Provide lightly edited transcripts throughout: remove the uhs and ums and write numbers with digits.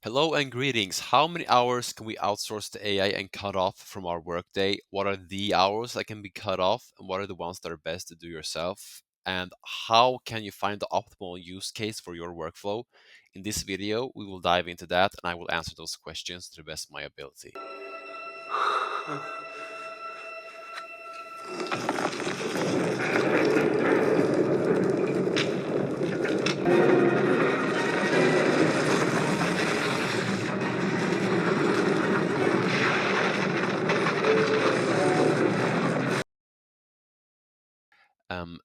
Hello and greetings. How many hours can we outsource to AI and cut off from our workday? What are the hours that can be cut off, and what are the ones that are best to do yourself? And how can you find the optimal use case for your workflow? In this video, we will dive into that and I will answer those questions to the best of my ability.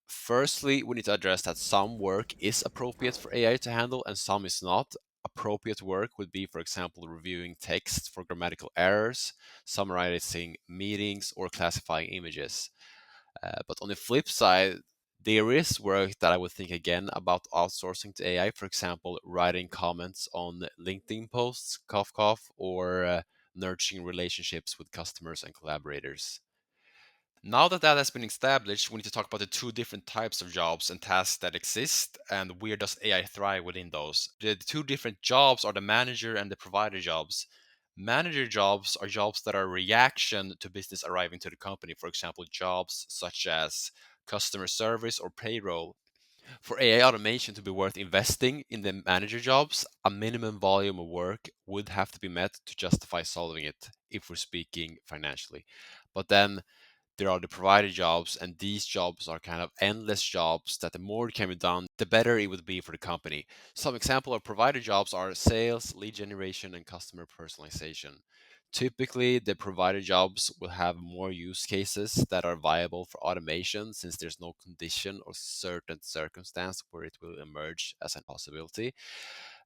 Firstly, we need to address that some work is appropriate for AI to handle and some is not. Appropriate work would be, for example, reviewing text for grammatical errors, summarizing meetings, or classifying images. But on the flip side, there is work that I would think again about outsourcing to AI. For example, writing comments on LinkedIn posts, cough cough, or nurturing relationships with customers and collaborators. Now that that has been established, we need to talk about the two different types of jobs and tasks that exist and where does AI thrive within those. The two different jobs are the manager and the provider jobs. Manager jobs are jobs that are a reaction to business arriving to the company. For example, jobs such as customer service or payroll. For AI automation to be worth investing in the manager jobs, a minimum volume of work would have to be met to justify solving it if we're speaking financially. But then there are the provider jobs, and these jobs are kind of endless jobs that the more can be done, the better it would be for the company. Some example of provider jobs are sales, lead generation, and customer personalization. Typically, the provider jobs will have more use cases that are viable for automation since there's no condition or certain circumstance where it will emerge as a possibility.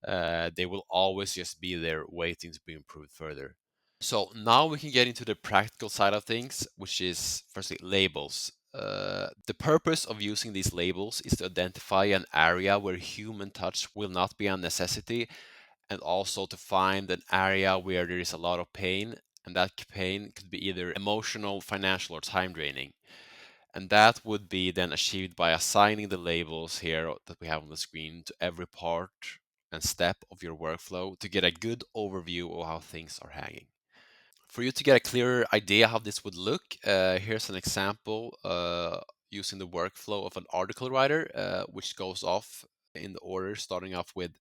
They will always just be there waiting to be improved further. So now we can get into the practical side of things, which is firstly labels. The purpose of using these labels is to identify an area where human touch will not be a necessity, and also to find an area where there is a lot of pain, and that pain could be either emotional, financial, or time draining. And that would be then achieved by assigning the labels here that we have on the screen to every part and step of your workflow to get a good overview of how things are hanging. For you to get a clearer idea how this would look, here's an example using the workflow of an article writer, which goes off in the order, starting off with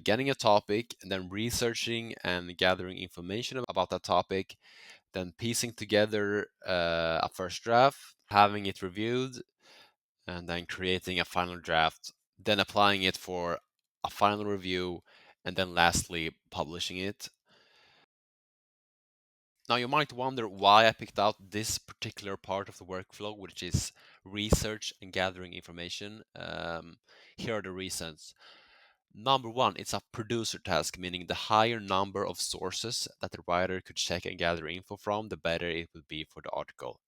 getting a topic and then researching and gathering information about that topic, then piecing together a first draft, having it reviewed, and then creating a final draft, then applying it for a final review, and then lastly publishing it. Now, you might wonder why I picked out this particular part of the workflow, which is research and gathering information. Here are the reasons. Number one, it's a producer task, meaning the higher number of sources that the writer could check and gather info from, the better it would be for the article.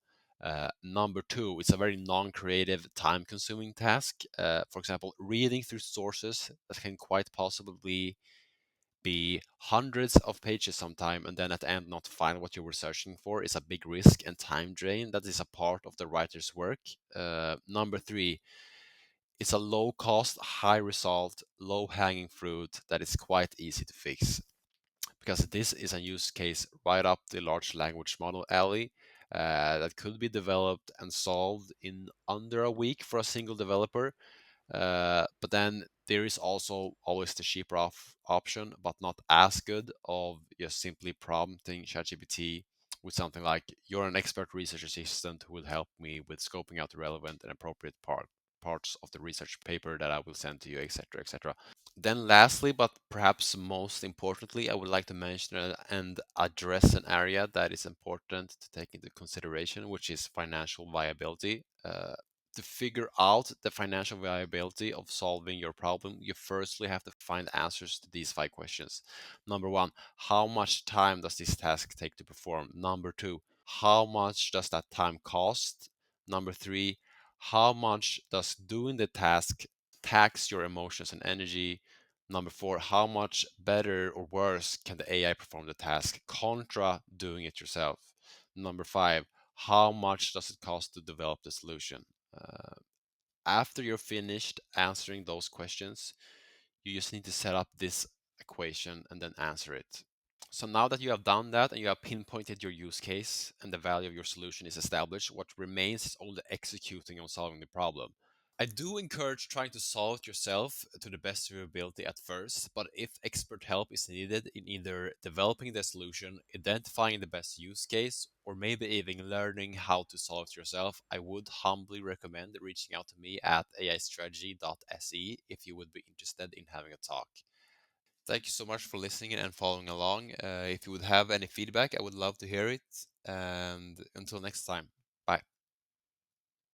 Number two, it's a very non creative, time consuming task. For example, reading through sources that can quite possibly be hundreds of pages sometime and then at the end not find what you were searching for is a big risk and time drain that is a part of the writer's work. Number three, it's a low cost, high result, low hanging fruit that is quite easy to fix because this is a use case right up the large language model alley that could be developed and solved in under a week for a single developer. But then there is also always the cheaper option, but not as good, of just simply prompting ChatGPT with something like, "You're an expert research assistant who will help me with scoping out the relevant and appropriate parts of the research paper that I will send to you," etc., etc. Then, lastly, but perhaps most importantly, I would like to mention and address an area that is important to take into consideration, which is financial viability. To figure out the financial viability of solving your problem, you firstly have to find answers to these five questions. Number one, how much time does this task take to perform? Number two, how much does that time cost? Number three, how much does doing the task tax your emotions and energy? Number four, how much better or worse can the AI perform the task contra doing it yourself? Number five, how much does it cost to develop the solution? Uh, After you're finished answering those questions, you just need to set up this equation and then answer it. So now that you have done that and you have pinpointed your use case and the value of your solution is established, what remains is only executing on solving the problem. I do encourage trying to solve it yourself to the best of your ability at first, but if expert help is needed in either developing the solution, identifying the best use case, or maybe even learning how to solve it yourself, I would humbly recommend reaching out to me at aistrategy.se if you would be interested in having a talk. Thank you so much for listening and following along. If you would have any feedback, I would love to hear it. And until next time.